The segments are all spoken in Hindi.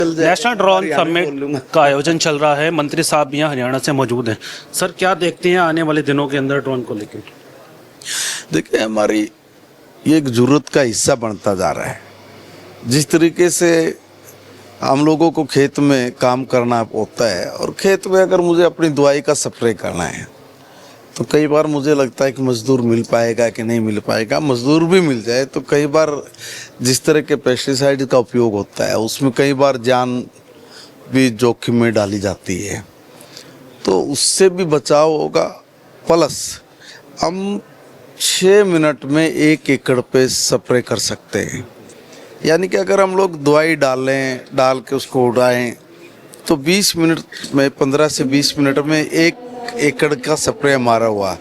नेशनल ड्रोन समिट का आयोजन चल रहा है। मंत्री साहब भी यहाँ हरियाणा से मौजूद हैं। सर, क्या देखते हैं आने वाले दिनों के अंदर ड्रोन को लेकर? देखिए, हमारी ये एक जरूरत का हिस्सा बनता जा रहा है। जिस तरीके से हम लोगों को खेत में काम करना होता है और खेत में अगर मुझे अपनी दवाई का स्प्रे करना है तो कई बार मुझे लगता है कि मज़दूर मिल पाएगा कि नहीं मिल पाएगा। मज़दूर भी मिल जाए तो कई बार जिस तरह के पेस्टिसाइड का उपयोग होता है उसमें कई बार जान भी जोखिम में डाली जाती है, तो उससे भी बचाव होगा। प्लस हम 6 मिनट में 1 एकड़ पे स्प्रे कर सकते हैं। यानी कि अगर हम लोग दवाई डाल के उसको उड़ाएं तो 20 मिनट में 15 से 20 मिनट में 1 एकड़ का स्प्रे हमारा हुआ,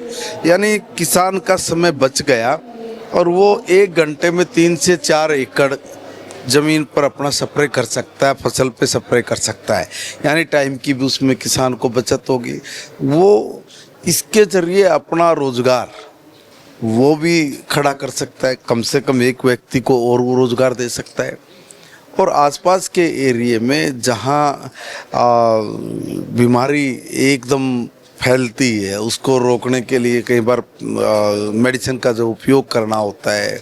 यानी किसान का समय बच गया और वो 1 घंटे में 3 से 4 एकड़ ज़मीन पर अपना स्प्रे कर सकता है, फसल पे स्प्रे कर सकता है। यानी टाइम की भी उसमें किसान को बचत होगी। वो इसके ज़रिए अपना रोज़गार वो भी खड़ा कर सकता है, कम से कम एक व्यक्ति को और वो रोज़गार दे सकता है। और आसपास के एरिए में जहाँ बीमारी एकदम फैलती है उसको रोकने के लिए कई बार मेडिसिन का जो उपयोग करना होता है,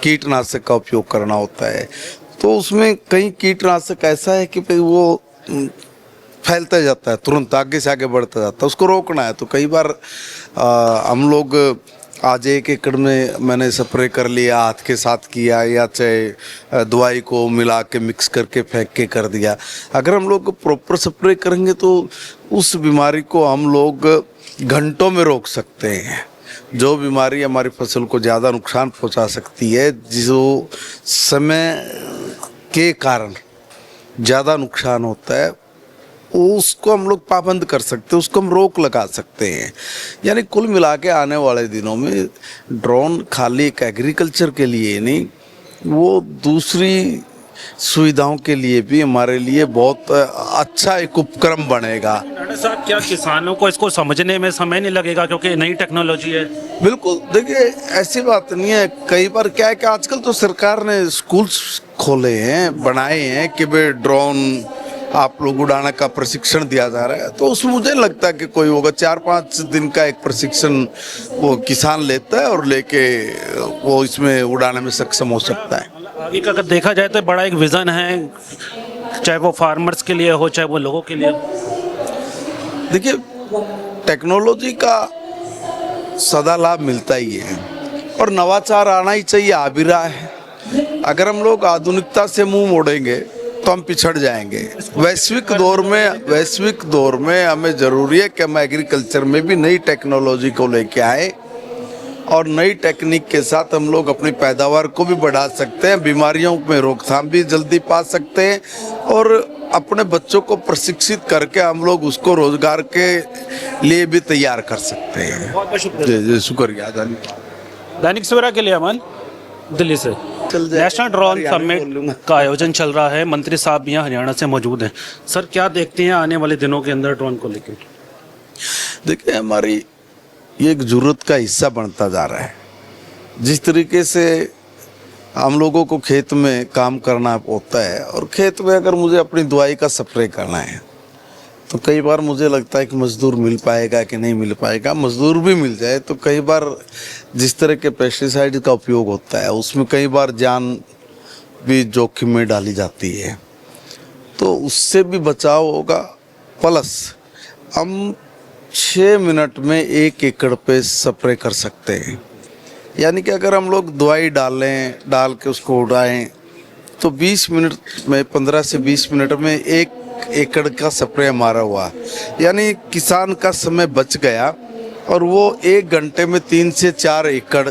कीटनाशक का उपयोग करना होता है, तो उसमें कई कीटनाशक ऐसा है कि वो फैलता जाता है, तुरंत आगे से आगे बढ़ता जाता है। उसको रोकना है तो कई बार हम लोग आज 1 एकड़ में मैंने स्प्रे कर लिया, हाथ के साथ किया या चाहे दवाई को मिला के मिक्स करके फेंक के कर दिया। अगर हम लोग प्रॉपर स्प्रे करेंगे तो उस बीमारी को हम लोग घंटों में रोक सकते हैं। जो बीमारी हमारी फसल को ज़्यादा नुकसान पहुंचा सकती है, जो समय के कारण ज़्यादा नुकसान होता है, उसको हम लोग पाबंद कर सकते हैं, उसको हम रोक लगा सकते हैं। यानी कुल मिला के आने वाले दिनों में ड्रोन खाली एक एग्रीकल्चर के लिए नहीं, वो दूसरी सुविधाओं के लिए भी हमारे लिए बहुत अच्छा एक उपक्रम बनेगा। राणा साहब, क्या किसानों को इसको समझने में समय नहीं लगेगा क्योंकि नई टेक्नोलॉजी है? बिल्कुल, देखिए ऐसी बात नहीं है। कई बार क्या है कि आजकल तो सरकार ने स्कूल्स खोले हैं, बनाए हैं कि भाई ड्रोन आप लोग उड़ाने का प्रशिक्षण दिया जा रहा है, तो उसमें मुझे लगता है कि कोई होगा 4-5 दिन का एक प्रशिक्षण वो किसान लेता है और लेके वो इसमें उड़ाने में सक्षम हो सकता है। आगे का अगर देखा जाए तो बड़ा एक विज़न है, चाहे वो फार्मर्स के लिए हो चाहे वो लोगों के लिए। देखिए, टेक्नोलॉजी का सदा लाभ मिलता ही है और नवाचार आना ही चाहिए, आ भी रहा है। अगर हम लोग आधुनिकता से मुंह मोड़ेंगे तो हम पिछड़ जाएंगे। वैश्विक दौर में हमें ज़रूरी है कि हम एग्रीकल्चर में भी नई टेक्नोलॉजी को लेके आए और नई टेक्निक के साथ हम लोग अपनी पैदावार को भी बढ़ा सकते हैं, बीमारियों में रोकथाम भी जल्दी पा सकते हैं और अपने बच्चों को प्रशिक्षित करके हम लोग उसको रोजगार के लिए भी तैयार कर सकते हैं। बहुत बहुत शुक्रिया। शुक्रिया। दैनिक सवेरा के लिए अमन, दिल्ली से। नेशनल ड्रोन समिट का आयोजन चल रहा है। मंत्री साहब भी यहाँ हरियाणा से मौजूद हैं। सर, क्या देखते हैं आने वाले दिनों के अंदर ड्रोन को लेकर? देखिए, हमारी ये एक जरूरत का हिस्सा बनता जा रहा है। जिस तरीके से हम लोगों को खेत में काम करना होता है और खेत में अगर मुझे अपनी दवाई का स्प्रे करना है तो कई बार मुझे लगता है कि मज़दूर मिल पाएगा कि नहीं मिल पाएगा। मज़दूर भी मिल जाए तो कई बार जिस तरह के पेस्टिसाइड का उपयोग होता है उसमें कई बार जान भी जोखिम में डाली जाती है, तो उससे भी बचाव होगा। प्लस हम 6 मिनट में 1 एकड़ पे स्प्रे कर सकते हैं। यानी कि अगर हम लोग दवाई डाल के उसको उड़ाएं तो 20 मिनट में 15 से 20 मिनट में 1 एकड़ का स्प्रे हमारा हुआ, यानी किसान का समय बच गया और वो 1 घंटे में 3 से 4 एकड़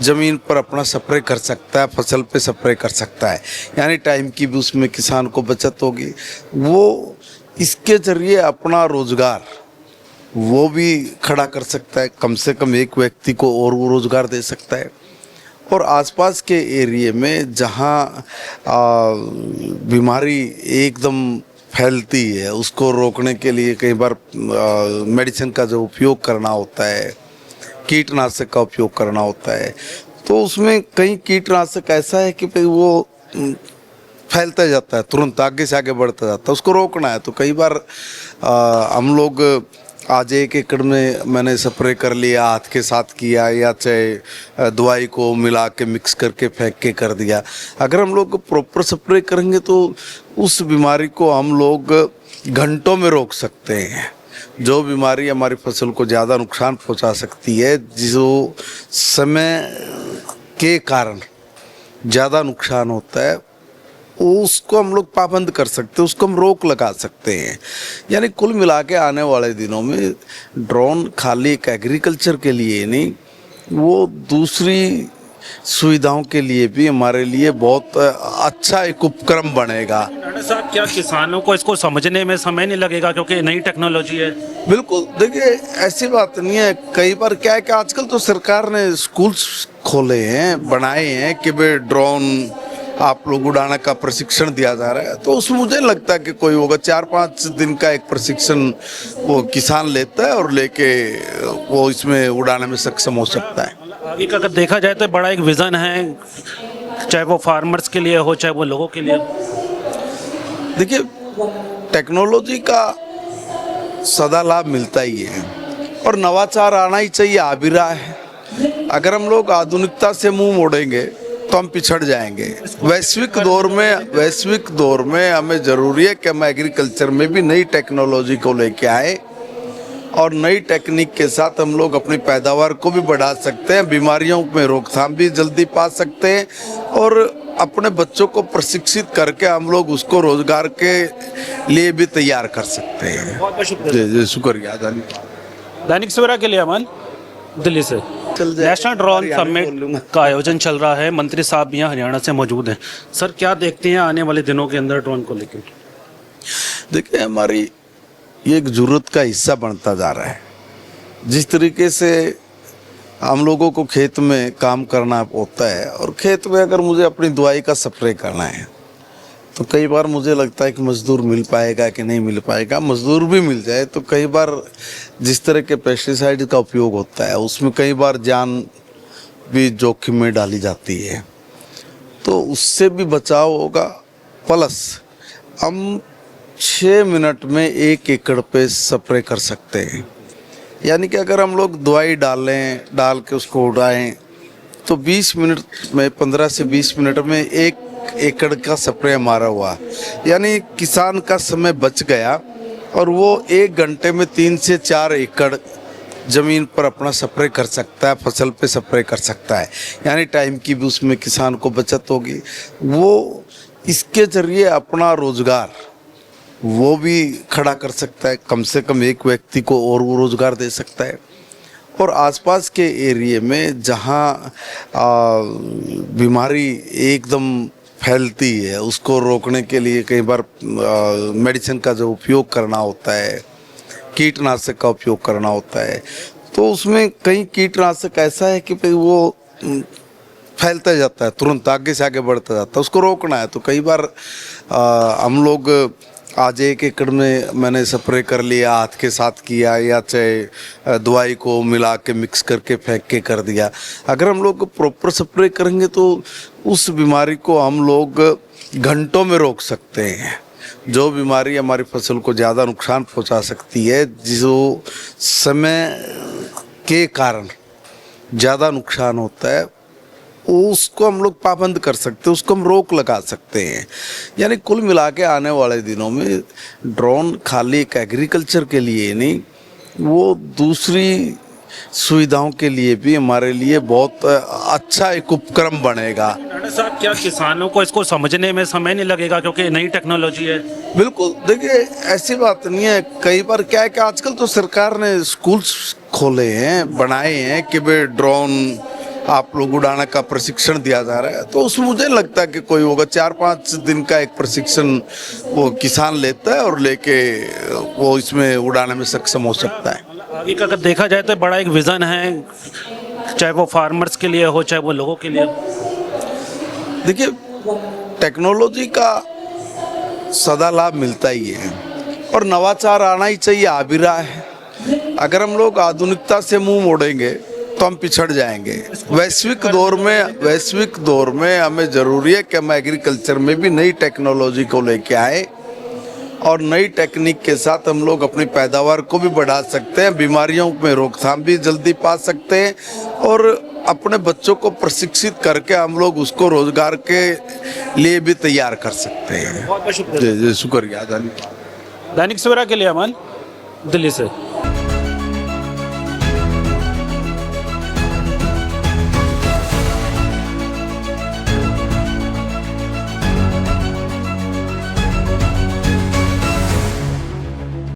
ज़मीन पर अपना स्प्रे कर सकता है, फसल पे स्प्रे कर सकता है। यानी टाइम की भी उसमें किसान को बचत होगी। वो इसके ज़रिए अपना रोज़गार वो भी खड़ा कर सकता है, कम से कम एक व्यक्ति को और वो रोज़गार दे सकता है। और आसपास के एरिए में जहाँ बीमारी एकदम फैलती है उसको रोकने के लिए कई बार मेडिसिन का जो उपयोग करना होता है, कीटनाशक का उपयोग करना होता है, तो उसमें कई कीटनाशक ऐसा है कि वो फैलता जाता है, तुरंत आगे से आगे बढ़ता जाता है, उसको रोकना है। तो कई बार हम लोग आज 1 एकड़ में मैंने स्प्रे कर लिया, हाथ के साथ किया, या चाहे दवाई को मिला के मिक्स करके फेंक के कर दिया। अगर हम लोग प्रॉपर स्प्रे करेंगे तो उस बीमारी को हम लोग घंटों में रोक सकते हैं। जो बीमारी हमारी फसल को ज़्यादा नुकसान पहुंचा सकती है, जो समय के कारण ज़्यादा नुकसान होता है, उसको हम लोग पाबंद कर सकते हैं, उसको हम रोक लगा सकते हैं। यानी कुल मिला के आने वाले दिनों में ड्रोन खाली एक एग्रीकल्चर के लिए नहीं, वो दूसरी सुविधाओं के लिए भी हमारे लिए बहुत अच्छा एक उपक्रम बनेगा। राणा साहब, क्या किसानों को इसको समझने में समय नहीं लगेगा क्योंकि नई टेक्नोलॉजी है? बिल्कुल, देखिए ऐसी बात नहीं है। कई बार क्या है कि आजकल तो सरकार ने स्कूल्स खोले हैं, बनाए हैं कि भाई ड्रोन आप लोग उड़ाने का प्रशिक्षण दिया जा रहा है। तो उसमें मुझे लगता है कि कोई होगा 4-5 दिन का एक प्रशिक्षण वो किसान लेता है और लेके वो इसमें उड़ाने में सक्षम हो सकता है। आगे का अगर देखा जाए तो बड़ा एक विज़न है, चाहे वो फार्मर्स के लिए हो चाहे वो लोगों के लिए। देखिए, टेक्नोलॉजी का सदा लाभ मिलता ही है और नवाचार आना ही चाहिए, आ भी रहा है। अगर हम लोग आधुनिकता से मुंह मोड़ेंगे तो हम पिछड़ जाएंगे। वैश्विक दौर में हमें ज़रूरी है कि हम एग्रीकल्चर में भी नई टेक्नोलॉजी को लेके आए और नई टेक्निक के साथ हम लोग अपनी पैदावार को भी बढ़ा सकते हैं, बीमारियों में रोकथाम भी जल्दी पा सकते हैं और अपने बच्चों को प्रशिक्षित करके हम लोग उसको रोजगार के लिए भी तैयार कर सकते हैं। बहुत बहुत शुक्रिया। जी, शुक्रिया, धन्यवाद। दैनिक सवेरा के लिए अमन, दिल्ली से। नेशनल ड्रोन समिट का आयोजन चल रहा है, मंत्री साहब भी यहाँ हरियाणा से मौजूद हैं। सर, क्या देखते हैं आने वाले दिनों के अंदर ड्रोन को लेकर? देखिए, हमारी ये एक ज़रूरत का हिस्सा बनता जा रहा है। जिस तरीके से हम लोगों को खेत में काम करना होता है और खेत में अगर मुझे अपनी दवाई का स्प्रे करना है तो कई बार मुझे लगता है कि मज़दूर मिल पाएगा कि नहीं मिल पाएगा। मज़दूर भी मिल जाए तो कई बार जिस तरह के पेस्टिसाइड का उपयोग होता है उसमें कई बार जान भी जोखिम में डाली जाती है, तो उससे भी बचाव होगा। प्लस हम 6 मिनट में 1 एकड़ पे स्प्रे कर सकते हैं। यानी कि अगर हम लोग दवाई डाल के उसको उड़ाएं तो 20 मिनट में, 15 से 20 मिनट में 1 एकड़ का स्प्रे हमारा हुआ। यानी किसान का समय बच गया और वो 1 घंटे में 3 से 4 एकड़ ज़मीन पर अपना स्प्रे कर सकता है, फसल पे स्प्रे कर सकता है। यानी टाइम की भी उसमें किसान को बचत होगी। वो इसके ज़रिए अपना रोज़गार वो भी खड़ा कर सकता है, कम से कम एक व्यक्ति को और वो रोज़गार दे सकता है। और आसपास के एरिए में जहाँ बीमारी एकदम फैलती है उसको रोकने के लिए कई बार मेडिसिन का जो उपयोग करना होता है, कीटनाशक का उपयोग करना होता है, तो उसमें कई कीटनाशक ऐसा है कि भाई वो फैलता जाता है, तुरंत आगे से आगे बढ़ता जाता है, उसको रोकना है। तो कई बार हम लोग आज 1 एकड़ में मैंने स्प्रे कर लिया, हाथ के साथ किया, या चाहे दवाई को मिला के मिक्स करके फेंक के कर दिया। अगर हम लोग प्रॉपर स्प्रे करेंगे तो उस बीमारी को हम लोग घंटों में रोक सकते हैं। जो बीमारी हमारी फसल को ज़्यादा नुकसान पहुंचा सकती है, जो समय के कारण ज़्यादा नुकसान होता है, उसको हम लोग पाबंद कर सकते हैं, उसको हम रोक लगा सकते हैं। यानी कुल मिला के आने वाले दिनों में ड्रोन खाली एक एग्रीकल्चर के लिए नहीं, वो दूसरी सुविधाओं के लिए भी हमारे लिए बहुत अच्छा एक उपक्रम बनेगा। राणा साहब, क्या किसानों को इसको समझने में समय नहीं लगेगा क्योंकि नई टेक्नोलॉजी है? बिल्कुल, देखिए ऐसी बात नहीं है। कई बार क्या है कि आजकल तो सरकार ने स्कूल्स खोले हैं, बनाए हैं कि भाई ड्रोन आप लोग उड़ाने का प्रशिक्षण दिया जा रहा है। तो उसमें मुझे लगता है कि कोई होगा 4-5 दिन का एक प्रशिक्षण वो किसान लेता है और लेके वो इसमें उड़ाने में सक्षम हो सकता है। आगे का अगर देखा जाए तो बड़ा एक विज़न है, चाहे वो फार्मर्स के लिए हो चाहे वो लोगों के लिए। देखिए, टेक्नोलॉजी का सदा लाभ मिलता ही है और नवाचार आना ही चाहिए, आ भी रहा है। अगर हम लोग आधुनिकता से मुंह मोड़ेंगे तो हम पिछड़ जाएंगे। वैश्विक दौर में हमें ज़रूरी है कि हम एग्रीकल्चर में भी नई टेक्नोलॉजी को लेके आए और नई टेक्निक के साथ हम लोग अपनी पैदावार को भी बढ़ा सकते हैं, बीमारियों में रोकथाम भी जल्दी पा सकते हैं और अपने बच्चों को प्रशिक्षित करके हम लोग उसको रोजगार के लिए भी तैयार कर सकते हैं। बहुत बहुत शुक्रिया। जी जी, शुक्रिया, धन्यवाद। दैनिक सवेरा के लिए अमन, दिल्ली से।